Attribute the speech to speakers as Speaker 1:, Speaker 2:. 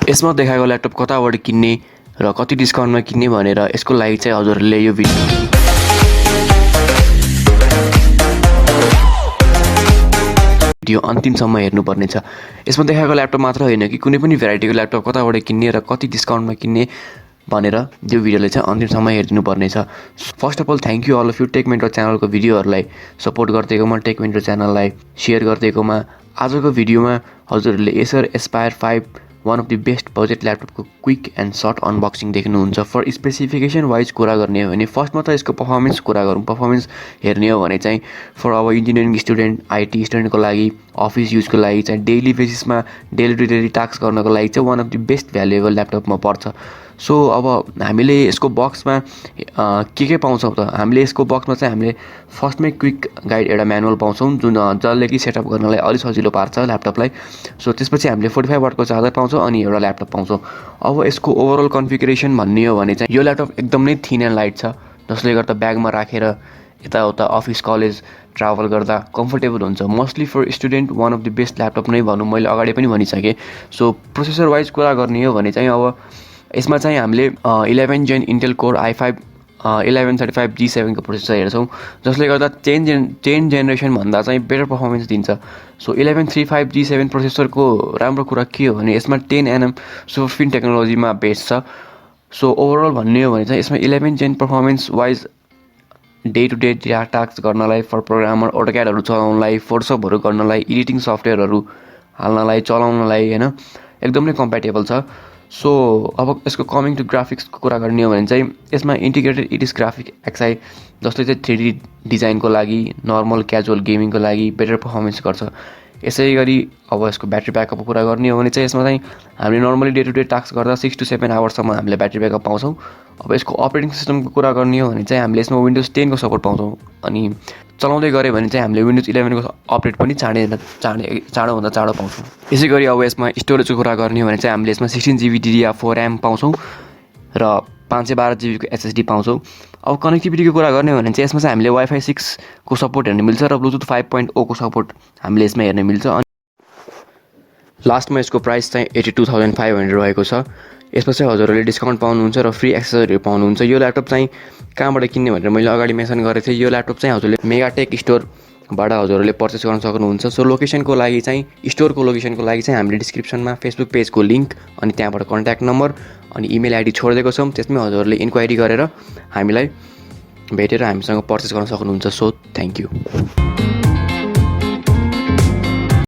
Speaker 1: यसमा देखाएको ल्यापटप कताबाट किन्ने र कति डिस्काउन्टमा किन्ने भनेर यसको लागि चाहिँ हजुरहरूले यो भिडियो अन्तिमसम्म हेर्नुपर्नेछ। यसमा देखाएको ल्यापटप मात्र होइन कि कुनै पनि भेराइटीको ल्यापटप कताबाट किन्ने र कति डिस्काउन्टमा किन्ने भनेर यो भिडियोले चाहिँ अन्तिमसम्म हेरिदिनु पर्नेछ। First of all thank you all of you Techmentor च्यानलको भिडियोहरूलाई सपोर्ट गरिदिएकोमा, टेकमेन्टर च्यानललाई सेयर गरिदिएकोमा। आजको भिडियोमा हजुरहरूले Acer Aspire 5 one of the best budget ल्यापटपको क्विक एन्ड सर्ट अनबक्सिङ देख्नुहुन्छ। फर स्पेसिफिकेसन वाइज कुरा गर्ने हो भने फर्स्टमा त यसको पर्फर्मेन्स कुरा गरौँ। पर्फर्मेन्स हेर्ने हो भने चाहिँ फर अब इन्जिनियरिङ स्टुडेन्ट, आइटी स्टुडेन्टको लागि, अफिस युजको लागि चाहिँ डेली बेसिसमा डेली टु डेली टास्क गर्नको लागि चाहिँ one of the best valuable ल्यापटपमा पर्छ। सो अब हामीले यसको बक्समा के पाउँछौँ त? हामीले यसको बक्समा चाहिँ हामीले फर्स्टमै क्विक गाइड एउटा म्यानुअल पाउँछौँ जुन जसले कि सेटअप गर्नलाई अलिक सजिलो पार्छ ल्यापटपलाई। सो त्यसपछि हामीले 45 वाटको चार्जर पाउँछौँ अनि एउटा ल्यापटप पाउँछौँ। अब यसको ओभरअल कन्फिगरेसन भन्ने हो भने चाहिँ यो ल्यापटप एकदम नै थिन एन्ड लाइट छ, जसले गर्दा ब्यागमा राखेर यताउता अफिस कलेज ट्राभल गर्दा कम्फर्टेबल हुन्छ। Mostly for student one of the best laptop नै भनौँ, मैले अगाडि पनि भनिसकेँ। सो प्रोसेसर वाइज कुरा गर्ने हो भने चाहिँ अब यसमा चाहिँ हामीले 11 जेन इन्टेल कोर i5 1135 G7 को प्रोसेसर हेर्छौँ, जसले गर्दा 10 जेनेरेसनभन्दा चाहिँ बेटर पर्फर्मेन्स दिन्छ। सो 1135 G7 प्रोसेसरको राम्रो कुरा के हो भने यसमा 10nm सुपरफिन टेक्नोलोजीमा बेस छ। सो ओभरअल भन्ने हो भने चाहिँ यसमा 11 gen performance wise day to day task गर्नलाई, फर प्रोग्रामर अटोक्याडहरू चलाउनलाई, फोटोसपहरू गर्नलाई, एडिटिङ सफ्टवेयरहरू हाल्नलाई, चलाउनलाई होइन एकदमै कम्प्याटेबल छ। सो अब यसको कमिङ टु ग्राफिक्सको कुरा गर्ने हो भने चाहिँ यसमा इन्टिग्रेटेड इडिस ग्राफिक एक्सआई जसले चाहिँ 3D डिजाइनको लागि, नर्मल क्याजुअल गेमिङको लागि बेटर पर्फर्मेन्स गर्छ। यसै गरी अब यसको ब्याट्री ब्याकअपको कुरा गर्ने हो भने चाहिँ यसमा चाहिँ हामीले normally day to day task गर्दा 6 to 7 आवर्ससम्म हामीले ब्याट्री ब्याकअप पाउँछौँ। अब यसको अपरेटिङ सिस्टमको कुरा गर्ने हो भने चाहिँ हामीले यसमा विन्डोज 10 को सपोर्ट पाउँछौँ अनि चलाउँदै गऱ्यो भने चाहिँ हामीले विन्डोज 11 को अपडेट पनि चाँडोभन्दा चाँडो पाउँछौँ। यसै गरी अब यसमा स्टोरेजको कुरा गर्ने हो भने चाहिँ हामीले यसमा 16 GB DDR4 ऱ्याम पाउँछौँ र 512 GB को SSD पाउँछौँ। अब कनेक्टिभिटीको कुरा गर्ने हो भने चाहिँ यसमा चाहिँ हामीले वाइफाई 6 को सपोर्ट हेर्न मिल्छ र ब्लुटुथ 5.0 को सपोर्ट हामीले यसमा हेर्न मिल्छ। अनि लास्टमा यसको प्राइस चाहिँ 82,500 रहेको छ। यसमा चाहिँ हजुरहरूले डिस्काउन्ट पाउनुहुन्छ र फ्री एक्सेसरिजहरू पाउनुहुन्छ। यो ल्यापटप चाहिँ कहाँबाट किन्ने भनेर मैले अगाडि मेन्सन गरेको थिएँ। यो ल्यापटप चाहिँ हजुरले मेगाटेक स्टोरबाट हजुरहरूले पर्चेस गर्न सक्नुहुन्छ। सो लोकेसनको लागि चाहिँ स्टोरको लोकेसनको लागि चाहिँ हामीले डिस्क्रिप्सनमा फेसबुक पेजको लिङ्क अनि त्यहाँबाट कन्ट्याक्ट नम्बर अनि इमेल आइडी छोडिदिएको छौँ। त्यसमै हजुरहरूले इन्क्वायरी गरेर हामीलाई भेटेर हामीसँग पर्चेस गर्न सक्नुहुन्छ। So thank you.